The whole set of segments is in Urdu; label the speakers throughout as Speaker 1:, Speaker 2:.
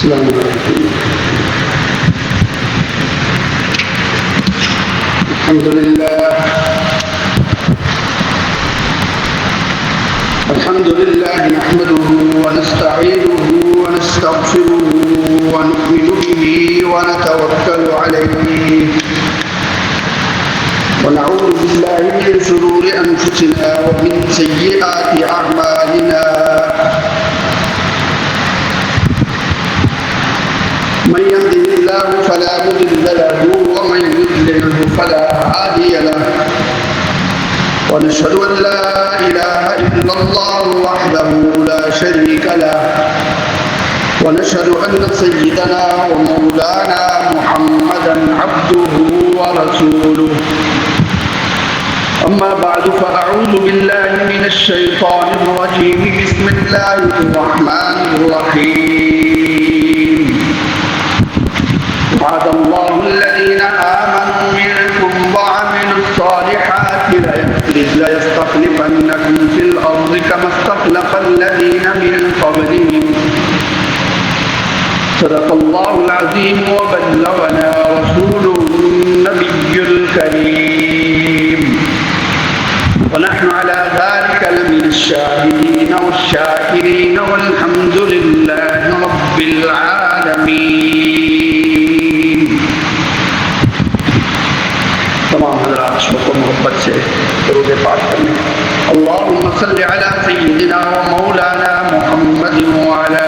Speaker 1: السلام علیکم. الحمد لله نحمده ونستعينه ونستغفره ونؤمن به ونتوكل عليه ونعوذ بالله من شرور أنفسنا ومن سيئات أعمالنا. من يهده الله فلا مضل له ومن يضلله فلا هادي له. ونشهد أن لا إله إلا الله وحده لا شريك له. ونشهد أن سيدنا ومولانا محمدا عبده ورسوله. أما بعد فأعوذ بالله من الشيطان الرجيم. بسم الله الرحمن الرحيم. وعد الله الذين آمنوا منكم وعملوا الصالحات ليستخلفنكم في الأرض كما استخلف الذين من قبلهم. صدق الله العظيم وبلغنا رسوله النبي الكريم. ونحن على ذلك لمن الشاهدين والشاكرين والحمد لله رب العالمين. تمام حضرات شوق و محبت سے درود پاک کریں. اللهم صل على سيدنا ومولانا محمد وعلى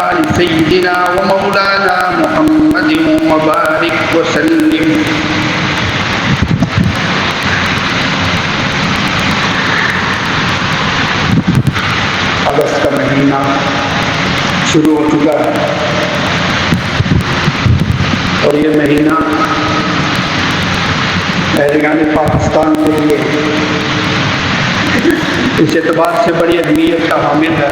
Speaker 1: آل سيدنا ومولانا محمد وبارك وسلم. اگست کا مہینہ شروع ہو چکا ہے اور یہ مہینہ اہلِ پاکستان کے لیے اس اعتبار سے بڑی اہمیت کا حامل ہے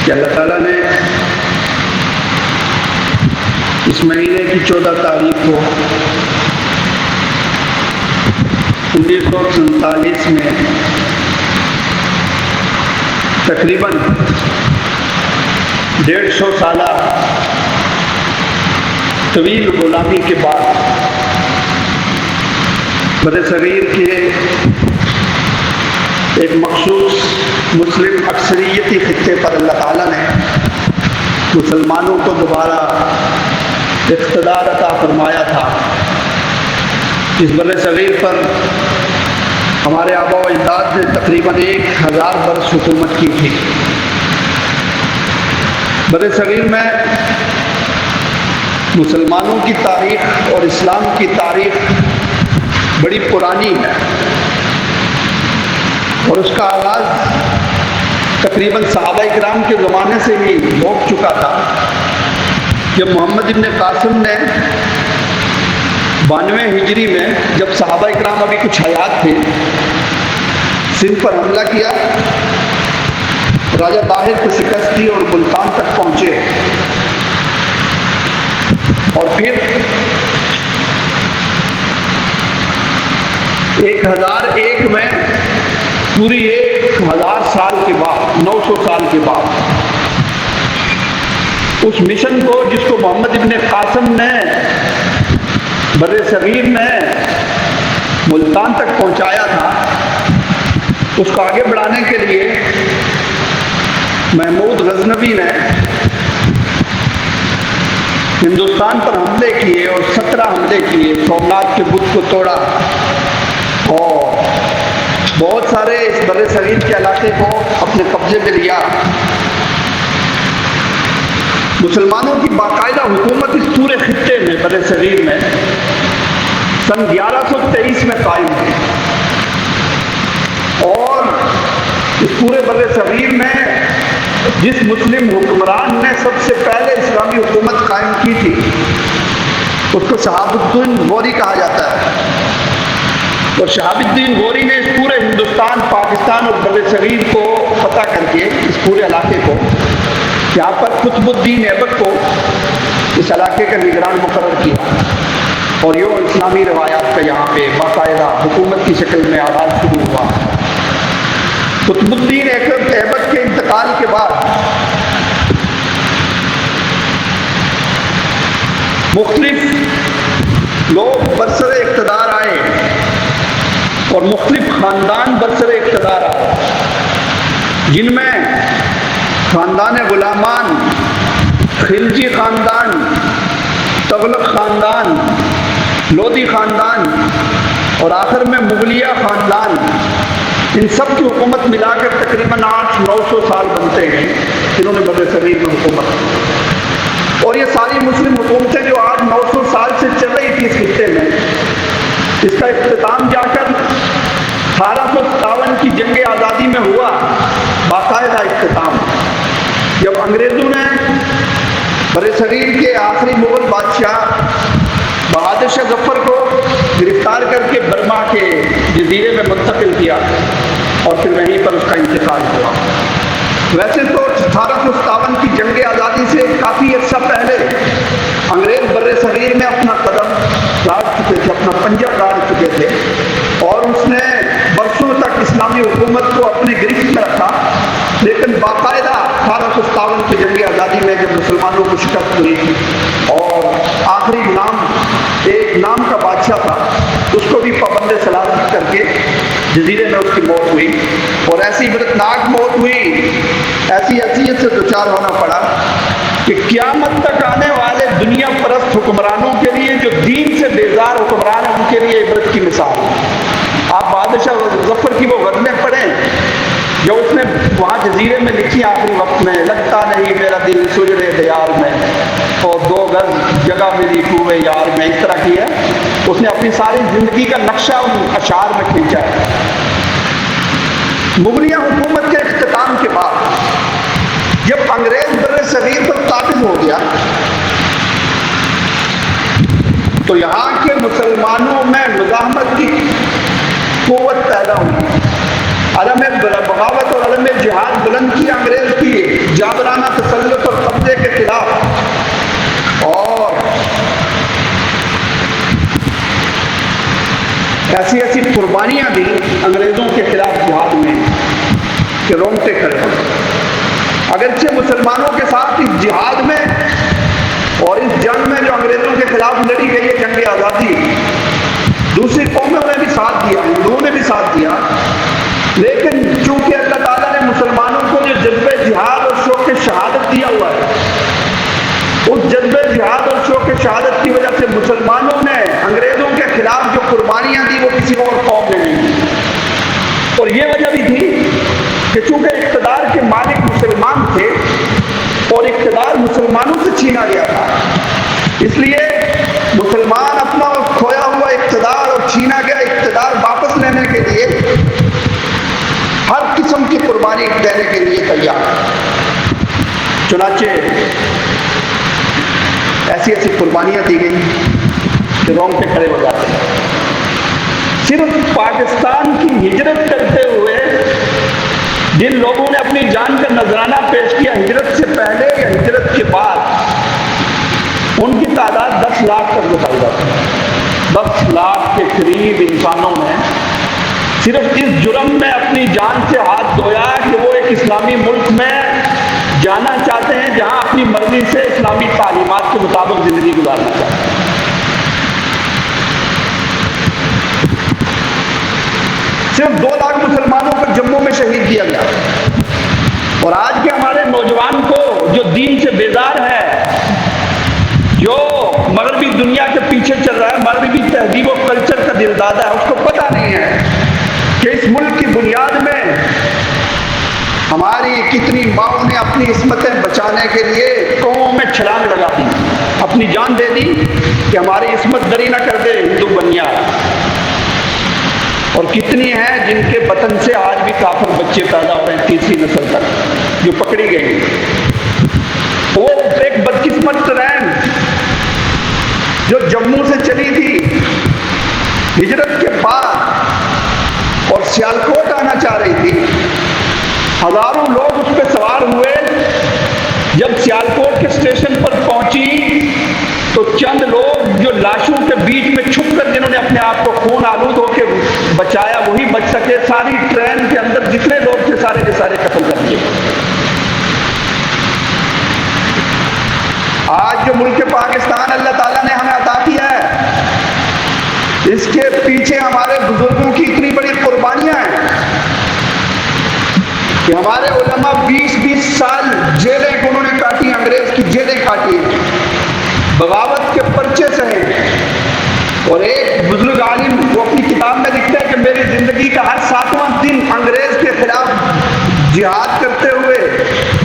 Speaker 1: کہ اللہ تعالیٰ نے اس مہینے کی 14 تاریخ کو 1947 میں تقریباً 150 سالہ طویل غلامی کے بعد برصغیر کے ایک مخصوص مسلم اکثریتی خطے پر اللہ تعالیٰ نے مسلمانوں کو دوبارہ اقتدار عطا فرمایا تھا. اس برصغیر پر ہمارے آباء و اجداد نے تقریباً 1000 برس حکومت کی تھی. برصغیر میں مسلمانوں کی تاریخ اور اسلام کی تاریخ بڑی پرانی ہے اور اس کا آغاز تقریباً صحابہ کرام کے زمانے سے ہی ہو چکا تھا جب محمد ابن قاسم نے 92 ہجری میں جب صحابہ کرام ابھی کچھ حیات تھے سندھ پر حملہ کیا. راجہ طاہر کو شکست دی اور ملتان تک پہنچے اور پھر 1001 میں پوری 1000 سال کے بعد 900 سال کے بعد اس مشن کو جس کو محمد ابن قاسم نے برصغیر میں ملتان تک پہنچایا تھا اس کو آگے بڑھانے کے لیے محمود غزنوی نے ہندوستان پر حملے کیے اور 17 حملے کیے. سومناتھ کے بت کو توڑا اور بہت سارے اس برصغیر کے علاقے کو اپنے قبضے میں لیا. مسلمانوں کی باقاعدہ حکومت اس پورے خطے میں برصغیر میں سن 1123 میں قائم ہوئی اور اس پورے برصغیر میں جس مسلم حکمران نے سب سے پہلے اسلامی حکومت قائم کی تھی اس کو شہاب الدین غوری کہا جاتا ہے. اور شہاب الدین غوری نے اس پورے ہندوستان پاکستان اور برصغیر کو فتح کر کے اس پورے علاقے کو یہاں پر قطب الدین ایبک کو اس علاقے کا نگران مقرر کیا اور یہ اسلامی روایات کا یہاں پہ باقاعدہ حکومت کی شکل میں آغاز شروع ہوا. قطب الدین ایبک کے انتقال کے بعد مختلف لوگ برسر اقتدار آئے اور مختلف خاندان برسر اقتدار آئے، جن میں خاندان غلامان، خلجی خاندان، تغلق خاندان، لودھی خاندان اور آخر میں مغلیہ خاندان، ان سب کی حکومت ملا کر تقریباً 800-900 سال بنتے ہیں جنہوں نے بر صغیر میں حکومت کی۔ اور یہ ساری مسلم حکومتیں جو 800-900 سال سے چل رہی تھی اس خطے میں، اس کا اختتام جا کر 1857 کی جنگ آزادی میں ہوا، باقاعدہ اختتام، جب انگریزوں نے بر صغیر کے آخری مغل بادشاہ بہادر شاہ ظفر کو گرفتار کر کے برما کے جزیرے میں منتقل کیا اور پھر وہیں پر اس کا انتقال ہوا۔ ویسے تو 1857 کی جنگ آزادی سے کافی عرصہ پہلے انگریز بر صغیر میں اپنا قدم گاڑ چکے تھے، اپنا پنجہ گاڑ چکے تھے، اور اس نے برسوں تک اسلامی حکومت کو اپنے گرفت میں رکھا، لیکن باقاعدہ 1857 کی جنگ آزادی میں جب مسلمانوں کو شکست ہوئی تھی اور آخری ایک نام کا بادشاہ تھا، اس کو بھی پابند سلطنت کر کے جزیرے میں اس کی موت ہوئی، اور ایسی عبرتناک موت ہوئی، ایسی حیثیت سے دوچار ہونا پڑا کہ قیامت تک آنے والے دنیا پرست حکمرانوں کے لیے، جو دین سے بیزار حکمران ہیں، ان کے لیے عبرت کی مثال ہے۔ آپ بہادر شاہ ظفر کی وہ غزلیں پڑھیں جو اس نے وہاں جزیرے میں لکھی آخری وقت میں، لگتا نہیں میرا دل سجڑے دیار میں، اور 2 گز جگہ میری کوئے یار میں، اس طرح کی ہے۔ اس نے اپنی ساری زندگی کا نقشہ ان اشعار میں کھینچا ہے۔ مغلیہ حکومت کے اختتام کے بعد جب انگریز بر صغیر پر قابض ہو گیا تو یہاں کے مسلمانوں میں مزاحمت کی قوت پیدا ہوئی، علم بغاوت اور علم جہاد بلند کیا انگریز کی جابرانہ تسلط اور قبضے کے خلاف، اور ایسی ایسی قربانیاں دی انگریزوں کے خلاف جہاد میں کہ رونگٹے کھڑے ہو۔ اگرچہ مسلمانوں کے ساتھ اس جہاد میں اور اس جنگ میں جو انگریزوں کے خلاف لڑی گئی ہے جنگ آزادی، دوسری قوموں نے بھی ساتھ دیا، ہندوؤں نے بھی ساتھ دیا، لیکن چونکہ اللہ تعالیٰ نے مسلمانوں کو جو جذبہ جہاد اور شوق شہادت دیا ہوا ہے، اس جذبہ جہاد اور شوق شہادت کی وجہ سے مسلمانوں نے انگریزوں کے خلاف جو قربانیاں دی وہ کسی اور قوم نے نہیں دی۔ اور یہ وجہ بھی تھی کہ چونکہ اقتدار کے مالک مسلمان تھے اور اقتدار مسلمانوں سے چھینا گیا تھا، اس لیے مسلمان اپنا کھویا ہوا اقتدار اور چھینا گیا اقتدار واپس لینے کے لیے ہر قسم کی قربانی دینے کے لیے تیار۔ چنانچہ ایسی ایسی قربانیاں دی گئی کہ رونگٹے کھڑے ہو جاتے ہیں۔ صرف پاکستان کی ہجرت کرتے ہوئے جن لوگوں نے اپنی جان کا نذرانہ پیش کیا ہجرت سے پہلے یا ہجرت کے بعد، ان کی تعداد 10 لاکھ تک بتائی جاتی ہے۔ 10 لاکھ کے قریب انسانوں نے صرف اس جرم میں اپنی جان سے ہاتھ دھویا کہ وہ ایک اسلامی ملک میں جانا چاہتے ہیں جہاں اپنی مرضی سے اسلامی تعلیمات کے مطابق زندگی گزارنا چاہتے ہیں۔ صرف 2 لاکھ مسلمانوں کو جموں میں شہید کیا گیا، اور آج کے ہمارے نوجوان کو جو دین سے بیزار ہے، جو مغربی دنیا کے پیچھے چل رہا ہے، مغربی تہذیب و کلچر کا دلدادہ ہے، اس کو پتہ نہیں ہے کہ اس ملک کی بنیاد میں ہماری کتنی ماؤں نے اپنی عصمتیں بچانے کے لیے قوموں میں چھلانگ لگا دی، اپنی جان دے دی کہ ہماری عصمت دری نہ کر دے ہندو بنیا، اور کتنی ہیں جن کے وطن سے آج بھی کافر بچے پیدا ہو رہے ہیں 3ری نسل تک جو پکڑی گئی۔ وہ ایک بدقسمت ٹرین جو جموں سے چلی تھی ہجرت کے بعد اور سیالکوٹ آنا چاہ رہی تھی، ہزاروں لوگ اس پہ سوار ہوئے، جب سیالکوٹ کے اسٹیشن پر پہنچی تو چند لوگ جو لاشوں کے بیچ میں چھپ کر جنہوں نے اپنے آپ کو خون آلود ہو کے بچایا وہی بچ سکے، ساری ٹرین کے اندر جتنے لوگ تھے سارے کے سارے قتل کر دیے۔ آج جو ملک پاکستان اللہ تعالیٰ نے اس کے پیچھے ہمارے بزرگوں کی اتنی بڑی قربانیاں ہیں کہ ہمارے علماء 20-20 سال جیلیں انہوں نے کاٹی، انگریز کی جیلیں کاٹی، بغاوت کے پرچے سہے. اور ایک بزرگ عالم وہ اپنی کتاب میں لکھتا ہے کہ میری زندگی کا ہر 7واں دن انگریز کے خلاف جہاد کرتے ہوئے،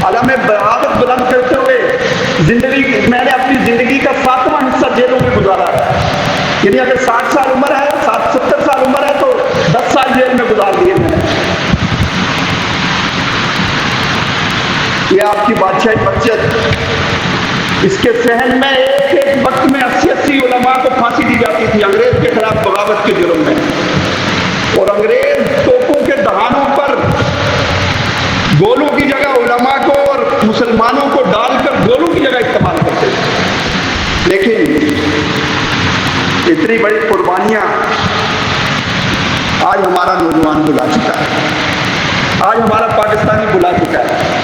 Speaker 1: علم بغاوت بلند کرتے ہوئے میں نے اپنی زندگی کا 7واں حصہ جیلوں میں گزارا ہے. یعنی اگر 60 سال عمر ہے، 70 سال عمر ہے، تو 10 سال جیل میں گزار دیے میں نے. یہ آپ کی بادشاہی مسجد، اس کے صحن میں ایک وقت میں 80 علماء کو پھانسی دی جاتی تھی انگریز کے خلاف بغاوت کے جرم میں. اور انگریز توپوں کے دہانوں پر گولوں کی جگہ علماء کو اور مسلمانوں کو ڈال کر گولوں کی جگہ استعمال کرتے تھے. لیکن اتنی بڑی قربانیاں آج ہمارا نوجوان بلا چکا ہے، آج ہمارا پاکستانی بلا چکا ہے.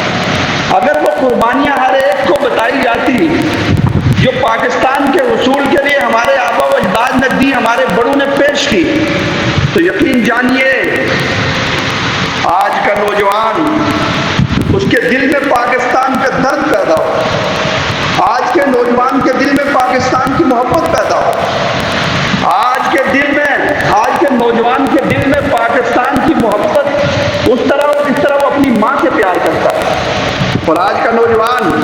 Speaker 1: اگر وہ قربانیاں ہر ایک کو بتائی جاتی جو پاکستان کے حصول کے لیے ہمارے آبا و اجداد نے دی، ہمارے بڑوں نے پیش کی، تو یقین جانیے آج کا نوجوان، اس کے دل میں پاکستان کا درد پیدا ہو، آج کے نوجوان کے دل میں پاکستان کی محبت پیدا ہو، آج کے نوجوان کے دل میں پاکستان کی محبت اس طرح ہو جس طرح وہ اپنی ماں سے پیار کرتا ہے. اور آج کا نوجوان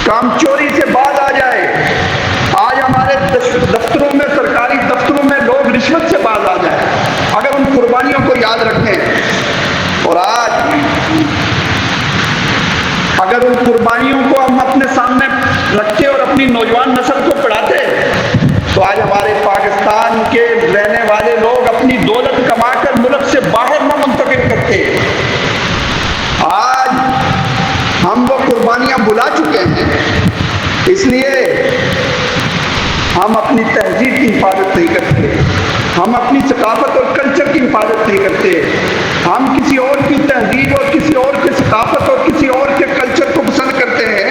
Speaker 1: کام چوری سے باز آ جائے. آج ہمارے دفتروں میں، سرکاری دفتروں میں لوگ رشوت سے باز آ جائیں اگر ان قربانیوں کو یاد رکھیں. اور آج اگر ان قربانیوں کو ہم اپنے سامنے رکھتے اور اپنی نوجوان نسل کو پڑھاتے، تو آج ہمارے پاکستان کے رہنے والے لوگ اپنی دولت کما کر ملک سے باہر نہ منتقل کرتے. آج ہم وہ قربانیاں بلا چکے ہیں، اس لیے ہم اپنی تہذیب کی حفاظت نہیں کرتے، ہم اپنی ثقافت اور کلچر کی حفاظت نہیں کرتے. ہم کسی اور کی تہذیب اور کسی اور کی ثقافت اور کسی اور کے کلچر کو پسند کرتے ہیں.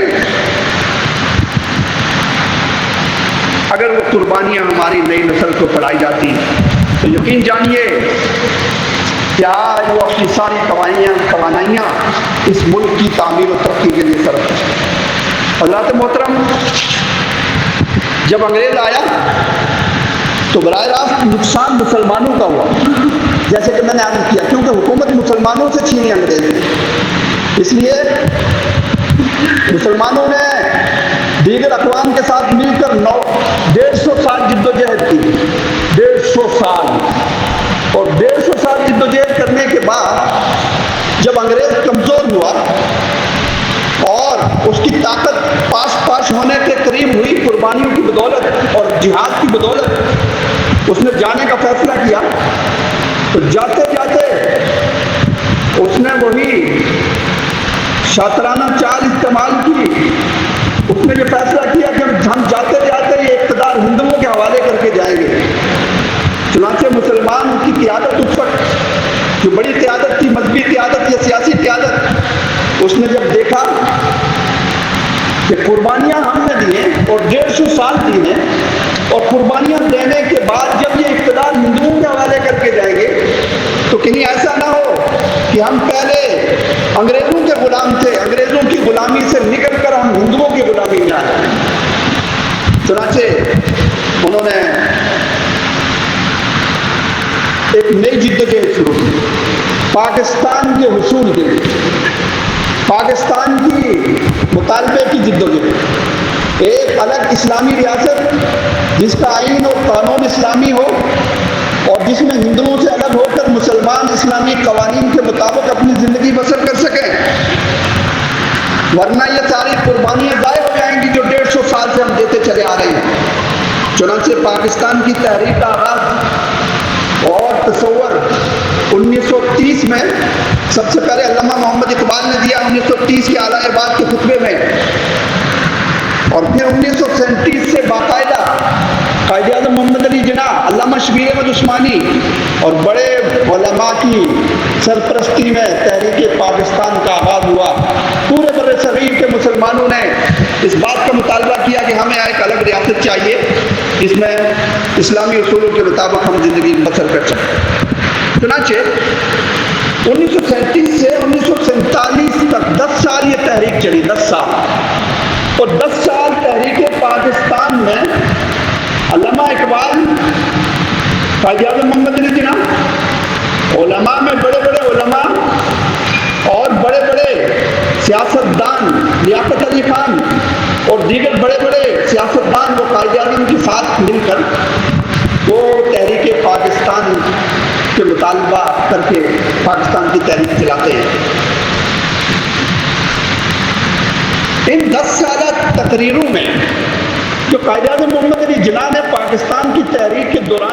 Speaker 1: اگر وہ قربانیاں ہماری نئی نسل کو پڑھائی جاتی تو یقین جانیے کہ آج وہ اپنی ساری توانائیاں اس ملک کی تعمیر و ترقی کے لیے صرف کرتے. حضرات محترم، جب انگریز آیا تو براہ راست نقصان مسلمانوں کا ہوا، جیسے کہ میں نے عرض کیا، کیونکہ حکومت مسلمانوں سے چھینی انگریز نے. اس لیے مسلمانوں نے دیگر اقوام کے ساتھ مل کر 150 سال جد و جہد کی، 150 سال. اور 150 سال جد و جہد کرنے کے بعد جب انگریز کمزور ہوا اور اس کی طاقت پاش ہونے کے قریب ہوئی قربانیوں کی بدولت اور جہاد کی بدولت، اس نے جانے کا فیصلہ کیا. تو جاتے جاتے اس نے وہی شاطرانہ چال استعمال کی. اس نے یہ فیصلہ کیا کہ ہم جاتے جاتے یہ اقتدار ہندوؤں کے حوالے کر کے جائیں گے. چنانچہ مسلمان کی قیادت اس وقت جو بڑی قیادت تھی، مذہبی قیادت یا سیاسی قیادت، اس نے جب دیکھا کہ قربانیاں ہم نے دی ہیں اور 150 سال دی ہیں، اور قربانیاں دینے کے بعد جب یہ اقتدار ہندوؤں کے حوالے کر کے جائیں گے تو کہیں ایسا نہ ہو کہ ہم پہلے انگریزوں کے غلام تھے، انگریزوں کی غلامی سے نکل کر ہم ہندوؤں کی غلامی میں آ جائیں. چنانچہ انہوں نے ایک نئی جدوجہد شروع کی پاکستان کے حصول کے لیے، پاکستان کی مطالبے کی جدوجہد. ایک الگ اسلامی ریاست جس کا آئین اور قانون اسلامی ہو اور جس میں ہندوؤں سے الگ ہو کر مسلمان اسلامی قوانین کے مطابق اپنی زندگی بسر کر سکیں، ورنہ یہ ساری قربانیاں ضائع ہو جائیں گی جو 150 سال سے ہم دیتے چلے آ رہے ہیں. چنانچہ پاکستان کی تحریک کا آغاز اور تصور 1930 میں سب سے پہلے علامہ محمد اقبال نے دیا 1930 کے اعلیٰ ارباز کے خطبے میں، اور پھر 1937 سے باقاعدہ قائد اعظم محمد علی جناح، علامہ شبیر احمد عثمانی اور بڑے علماء کی سرپرستی میں تحریک پاکستان کا آغاز ہوا. پورے بر صغیر کے مسلمانوں نے اس بات کا مطالبہ کیا کہ ہمیں ایک الگ ریاست چاہیے جس میں اسلامی اصولوں کے مطابق ہم زندگی بسر کر سکیں۔ چنانچہ 1937 سے 1947 تک 10 سال یہ تحریک چلی، 10 سال، اور 10 سال تحریک پاکستان میں علامہ اقبال، قائد اعظم محمد علی جناح، علماء میں بڑے بڑے علماء اور بڑے بڑے سیاستدان، لیاقت علی خان اور دیگر بڑے بڑے سیاستدان وہ قائد اعظم کے ساتھ مل کر وہ تحریک پاکستان کے مطالبہ کر کے پاکستان کی تحریک چلاتے ہیں۔ ان 10 سالہ تقریروں میں جو قائد اعظم محمد علی جناح نے پاکستان کی تحریک کے دوران